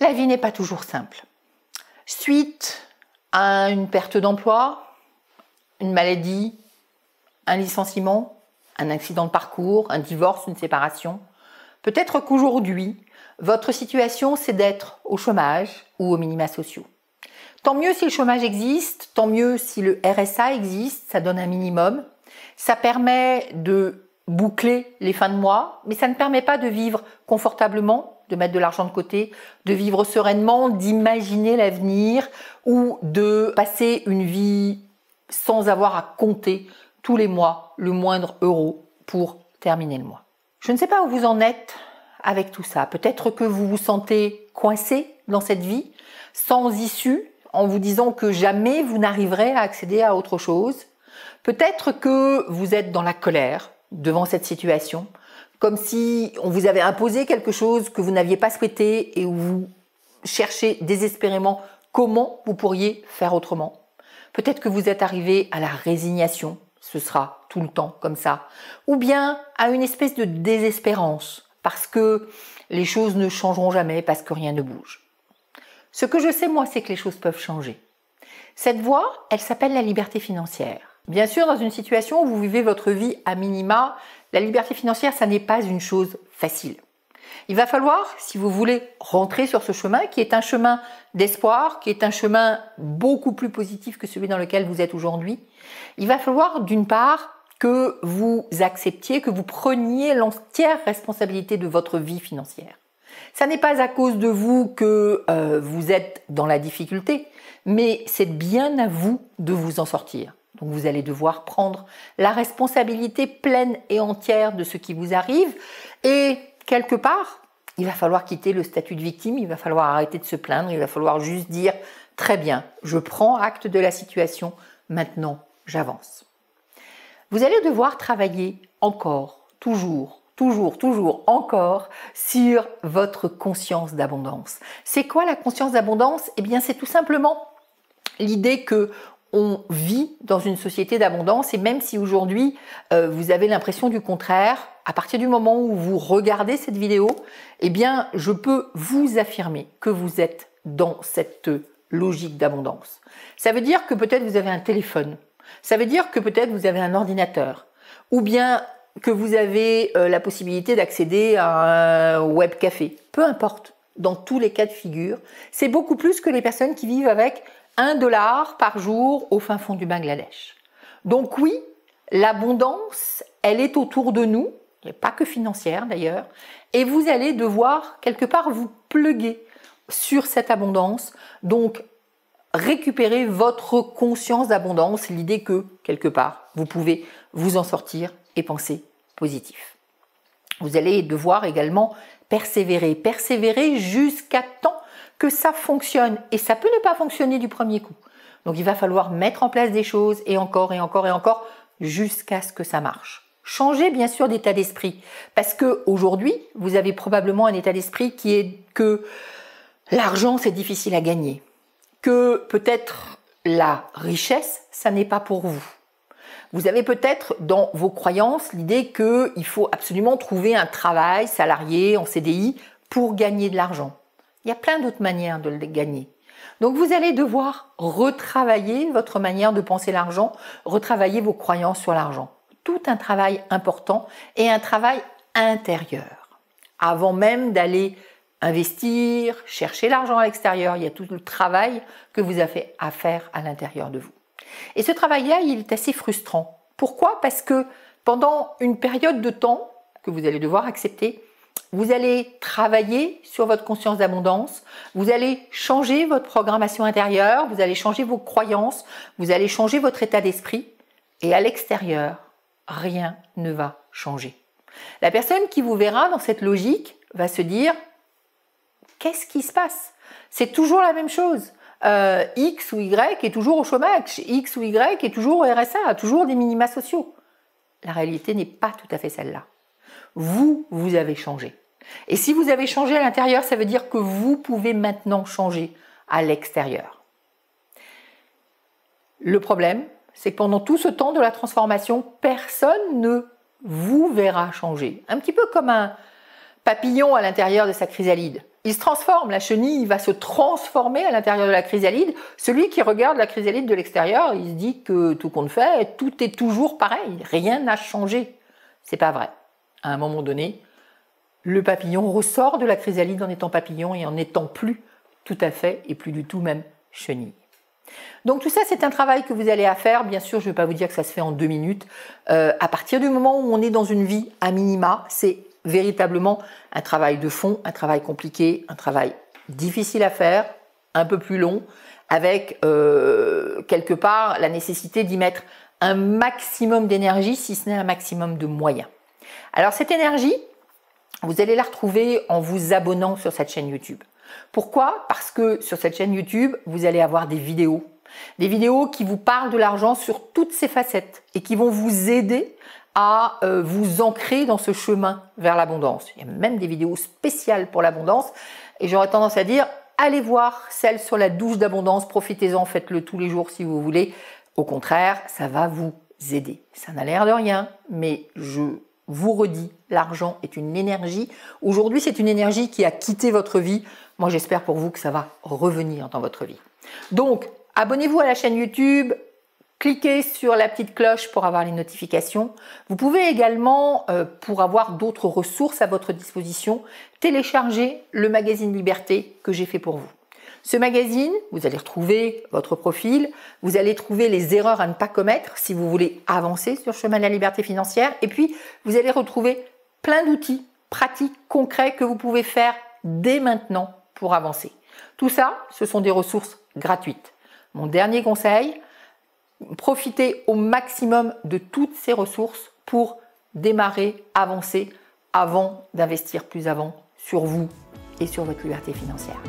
La vie n'est pas toujours simple. Suite à une perte d'emploi, une maladie, un licenciement, un accident de parcours, un divorce, une séparation, peut-être qu'aujourd'hui, votre situation, c'est d'être au chômage ou aux minima sociaux. Tant mieux si le chômage existe, tant mieux si le RSA existe, ça donne un minimum. Ça permet de boucler les fins de mois, mais ça ne permet pas de vivre confortablement, de mettre de l'argent de côté, de vivre sereinement, d'imaginer l'avenir ou de passer une vie sans avoir à compter tous les mois le moindre euro pour terminer le mois. Je ne sais pas où vous en êtes avec tout ça. Peut-être que vous vous sentez coincé dans cette vie, sans issue, en vous disant que jamais vous n'arriverez à accéder à autre chose. Peut-être que vous êtes dans la colère devant cette situation, comme si on vous avait imposé quelque chose que vous n'aviez pas souhaité et où vous cherchez désespérément comment vous pourriez faire autrement. Peut-être que vous êtes arrivé à la résignation, ce sera tout le temps comme ça, ou bien à une espèce de désespérance, parce que les choses ne changeront jamais, parce que rien ne bouge. Ce que je sais, moi, c'est que les choses peuvent changer. Cette voie, elle s'appelle la liberté financière. Bien sûr, dans une situation où vous vivez votre vie à minima, la liberté financière, ça n'est pas une chose facile. Il va falloir, si vous voulez rentrer sur ce chemin, qui est un chemin d'espoir, qui est un chemin beaucoup plus positif que celui dans lequel vous êtes aujourd'hui, il va falloir d'une part que vous acceptiez, que vous preniez l'entière responsabilité de votre vie financière. Ça n'est pas à cause de vous que vous êtes dans la difficulté, mais c'est bien à vous de vous en sortir. Donc vous allez devoir prendre la responsabilité pleine et entière de ce qui vous arrive et quelque part, il va falloir quitter le statut de victime, il va falloir arrêter de se plaindre, il va falloir juste dire « très bien, je prends acte de la situation, maintenant j'avance ». Vous allez devoir travailler encore, toujours encore sur votre conscience d'abondance. C'est quoi la conscience d'abondance? Eh bien, c'est tout simplement l'idée que on vit dans une société d'abondance et même si aujourd'hui vous avez l'impression du contraire, à partir du moment où vous regardez cette vidéo, eh bien, je peux vous affirmer que vous êtes dans cette logique d'abondance. Ça veut dire que peut-être vous avez un téléphone, ça veut dire que peut-être vous avez un ordinateur, ou bien que vous avez la possibilité d'accéder à un web café. Peu importe, dans tous les cas de figure, c'est beaucoup plus que les personnes qui vivent avec $1 par jour au fin fond du Bangladesh. Donc oui, l'abondance, elle est autour de nous, et pas que financière d'ailleurs, et vous allez devoir quelque part vous pluguer sur cette abondance, donc récupérer votre conscience d'abondance, l'idée que quelque part vous pouvez vous en sortir et penser positif. Vous allez devoir également persévérer jusqu'à temps que ça fonctionne et ça peut ne pas fonctionner du premier coup. Donc il va falloir mettre en place des choses et encore jusqu'à ce que ça marche. Changez bien sûr d'état d'esprit parce que aujourd'hui, vous avez probablement un état d'esprit qui est que l'argent c'est difficile à gagner, que peut-être la richesse ça n'est pas pour vous. Vous avez peut-être dans vos croyances l'idée qu'il faut absolument trouver un travail salarié en CDI pour gagner de l'argent. Il y a plein d'autres manières de le gagner. Donc vous allez devoir retravailler votre manière de penser l'argent, retravailler vos croyances sur l'argent. Tout un travail important et un travail intérieur. Avant même d'aller investir, chercher l'argent à l'extérieur, il y a tout le travail que vous avez à faire à l'intérieur de vous. Et ce travail-là, il est assez frustrant. Pourquoi? Parce que pendant une période de temps que vous allez devoir accepter, vous allez travailler sur votre conscience d'abondance, vous allez changer votre programmation intérieure, vous allez changer vos croyances, vous allez changer votre état d'esprit et à l'extérieur, rien ne va changer. La personne qui vous verra dans cette logique va se dire « Qu'est-ce qui se passe? C'est toujours la même chose. X ou Y est toujours au chômage, X ou Y est toujours au RSA, toujours des minima sociaux. » La réalité n'est pas tout à fait celle-là. Vous avez changé. Et si vous avez changé à l'intérieur, ça veut dire que vous pouvez maintenant changer à l'extérieur. Le problème, c'est que pendant tout ce temps de la transformation, personne ne vous verra changer. Un petit peu comme un papillon à l'intérieur de sa chrysalide. il se transforme. La chenille va se transformer à l'intérieur de la chrysalide. Celui qui regarde la chrysalide de l'extérieur, il se dit que tout compte fait, tout est toujours pareil. Rien n'a changé. C'est pas vrai. À un moment donné, le papillon ressort de la chrysalide en étant papillon et en n'étant plus tout à fait et plus du tout même chenille. Donc tout ça, c'est un travail que vous allez à faire. Bien sûr, je ne vais pas vous dire que ça se fait en 2 minutes. À partir du moment où on est dans une vie à minima, c'est véritablement un travail de fond, un travail compliqué, un travail difficile à faire, un peu plus long, avec quelque part la nécessité d'y mettre un maximum d'énergie, si ce n'est un maximum de moyens. Alors cette énergie, vous allez la retrouver en vous abonnant sur cette chaîne YouTube. Pourquoi? Parce que sur cette chaîne YouTube, vous allez avoir des vidéos qui vous parlent de l'argent sur toutes ses facettes et qui vont vous aider à vous ancrer dans ce chemin vers l'abondance. Il y a même des vidéos spéciales pour l'abondance et j'aurais tendance à dire, allez voir celle sur la douche d'abondance, profitez-en, faites-le tous les jours si vous voulez. Au contraire, ça va vous aider. Ça n'a l'air de rien, mais je vous redis, l'argent est une énergie. Aujourd'hui, c'est une énergie qui a quitté votre vie. Moi, j'espère pour vous que ça va revenir dans votre vie. Donc, abonnez-vous à la chaîne YouTube, cliquez sur la petite cloche pour avoir les notifications. Vous pouvez également, pour avoir d'autres ressources à votre disposition, télécharger le magazine Liberté que j'ai fait pour vous. Ce magazine, vous allez retrouver votre profil, vous allez trouver les erreurs à ne pas commettre si vous voulez avancer sur le chemin de la liberté financière et puis vous allez retrouver plein d'outils pratiques, concrets que vous pouvez faire dès maintenant pour avancer. Tout ça, ce sont des ressources gratuites. Mon dernier conseil, profitez au maximum de toutes ces ressources pour démarrer, avancer avant d'investir plus avant sur vous et sur votre liberté financière.